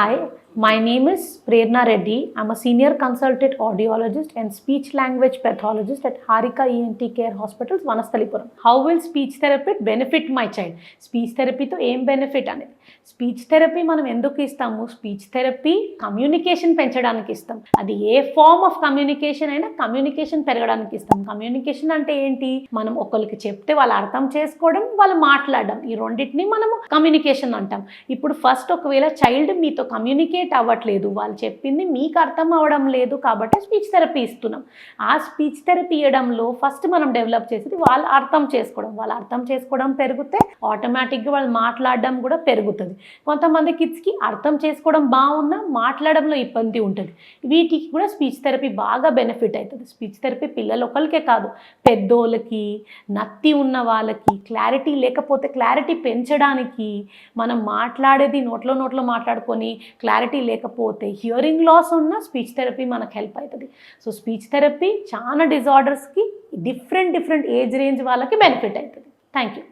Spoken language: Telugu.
Hi, my name is Prerna Reddy. I'm a senior consultant audiologist and speech language pathologist at Harika ENT Care Hospitals, Vanasthalipuram. How will speech therapy benefit my child? Speech therapy to ఏం బెనిఫిట్ అనేది స్పీచ్ థెరపీ మనం ఎందుకు ఇస్తాము? స్పీచ్ థెరపీ కమ్యూనికేషన్ పెంచడానికి ఇస్తాం. అది ఏ ఫార్మ్ ఆఫ్ కమ్యూనికేషన్ అయినా కమ్యూనికేషన్ పెరగడానికి ఇస్తాం. కమ్యూనికేషన్ అంటే ఏంటి? మనం ఒకరికి చెప్తే వాళ్ళు అర్థం చేసుకోవడం, వాళ్ళు మాట్లాడడం, ఈ రెండింటిని మనము కమ్యూనికేషన్ అంటాం. ఇప్పుడు ఫస్ట్ ఒకవేళ చైల్డ్ మీతో కమ్యూనికేట్ అవ్వట్లేదు, వాళ్ళు చెప్పింది మీకు అర్థం అవ్వడం లేదు కాబట్టి స్పీచ్ థెరపీ ఇస్తున్నాం. ఆ స్పీచ్ థెరపీ ఇవ్వడంలో ఫస్ట్ మనం డెవలప్ చేసేది వాళ్ళు అర్థం చేసుకోవడం పెరిగితే ఆటోమేటిక్గా వాళ్ళు మాట్లాడడం కూడా పెరుగుతుంది. కొంతమంది కిడ్స్కి అర్థం చేసుకోవడం బాగున్నా మాట్లాడడంలో ఇబ్బంది ఉంటుంది. వీటికి కూడా స్పీచ్ థెరపీ బాగా బెనిఫిట్ అవుతుంది. స్పీచ్ థెరపీ పిల్లలు ఒకరికే కాదు, పెద్దోళ్ళకి, నత్తి ఉన్న వాళ్ళకి, క్లారిటీ లేకపోతే క్లారిటీ పెంచడానికి, మనం మాట్లాడేది నోట్లో మాట్లాడుకొని క్లారిటీ లేకపోతే హియరింగ్ లాస్ ఉన్న స్పీచ్ థెరపీ మనకు హెల్ప్ అవుతుంది. సో స్పీచ్ థెరపీ చాలా డిజార్డర్స్కి డిఫరెంట్ ఏజ్ రేంజ్ వాళ్ళకి బెనిఫిట్ అవుతుంది. Thank you.